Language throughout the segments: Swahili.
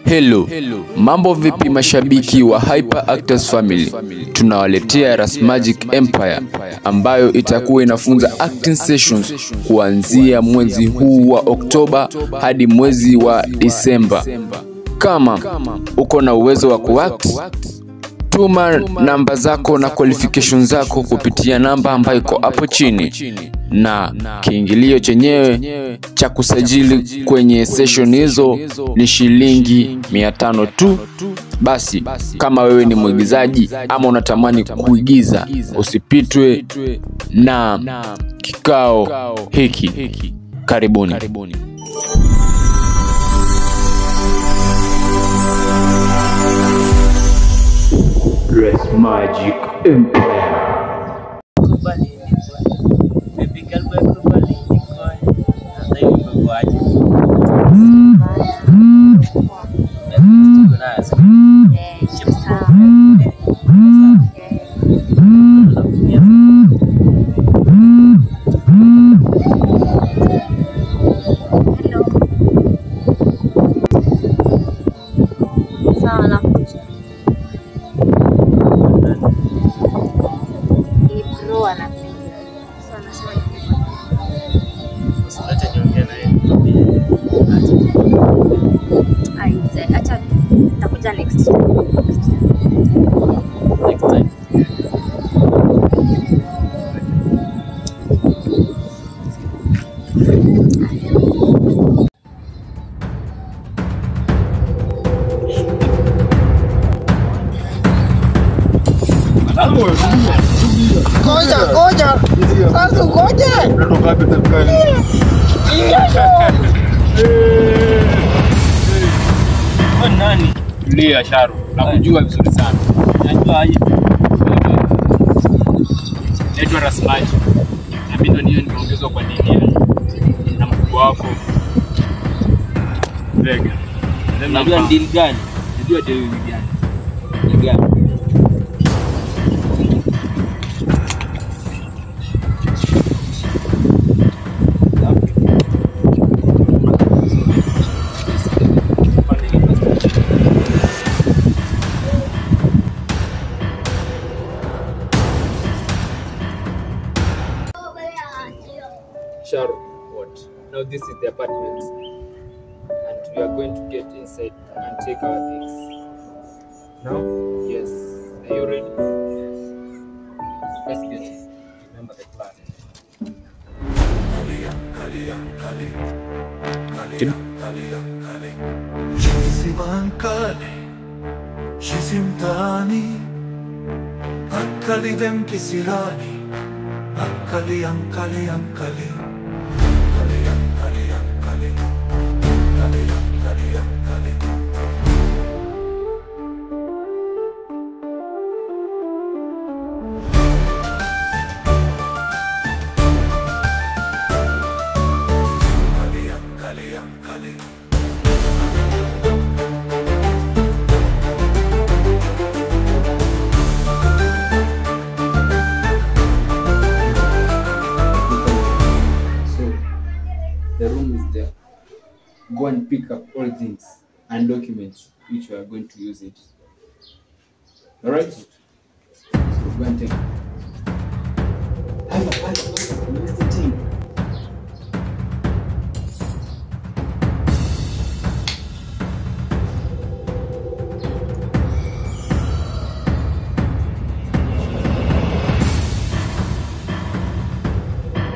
Hello, mambo vipi mashabiki wa Hyper Actors Family? Tunawaletea Rasmagic Empire ambayo itakuwa inafunza acting sessions kuanzia mwezi huu wa Oktoba hadi mwezi wa Disemba. Kama uko na uwezo wa kuact, tuma namba zako na qualifications zako kupitia namba ambayo iko hapo chini, na kiingilio chenyewe cha kusajili kwenye session hizo ni shilingi 500 tu. Basi kama wewe ni mwigizaji ama unatamani kuigiza, usipitwe na kikao hiki. Karibuni. Rasmagic Empire. Next time. Koja. Sasa koja. Ndio ngapi tafakari? Nani? Lia Sharu. Nakujua vizuri sana. Najua aje. Naitwa Rasmagic. Na mimi ndio nimeongezwa kwa nini na mkubwa wako. Vega. Unajua deal gani? Unajua deal gani? Deal gani? Sharu, what? Now this is the apartment, and we are going to get inside and take our things. Now, yes. Are you ready? Let's get it. Remember the plan. Shizimtani Akkalidem kisirani Akkali The room is there. Go and pick up all things and documents which we are going to use it. Alright? So go and take it. Where's the team?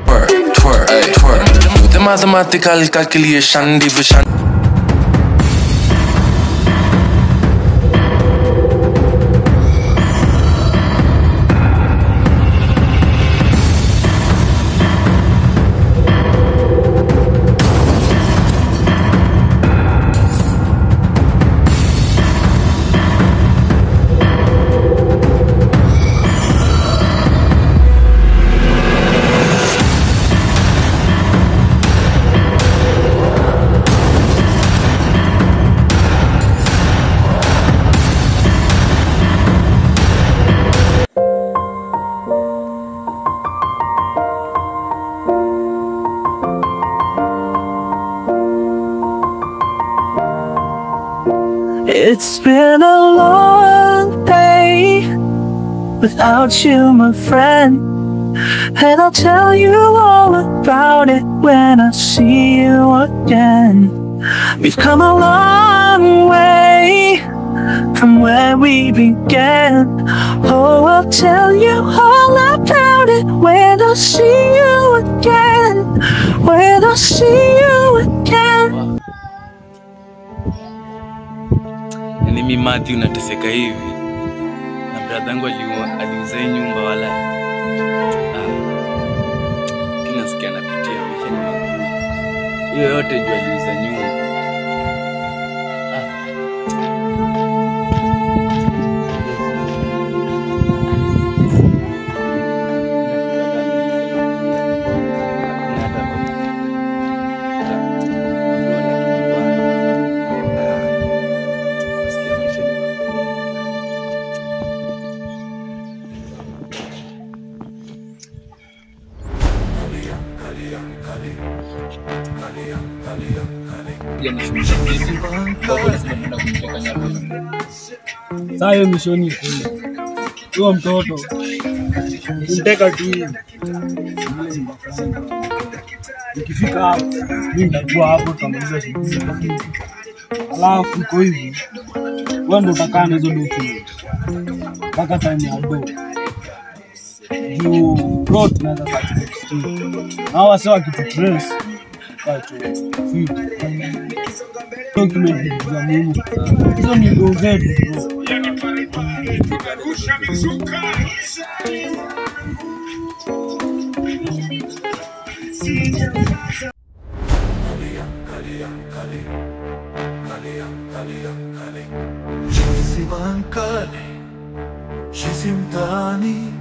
Twerk. Do the mathematical calculation, division. It's been a long day without you, my friend, and I'll tell you all about it when I see you again. We've come a long way from where we began. Oh, I'll tell you all about it when I see you again. When I see you again. Yani mimi Matthew nateseka hivi na brother yangu aliuza nyumba wala kila siku anapitia maisha ni magumu. Hiyo yote juu aliuza nyumba. Sasa hiyo mishoni huyo mtoto mteka tu hivi. Ukifika hapo mimi nitakuwa hapo tutamaliza shughuli. Alafu iko hivi. Wewe ndio utakaa na hizo doki. Mpaka time ya do. You brought na za na wase wakitutrace kwa tu feed document za muhimu. Hizo ni ndo zetu bro. Shizimani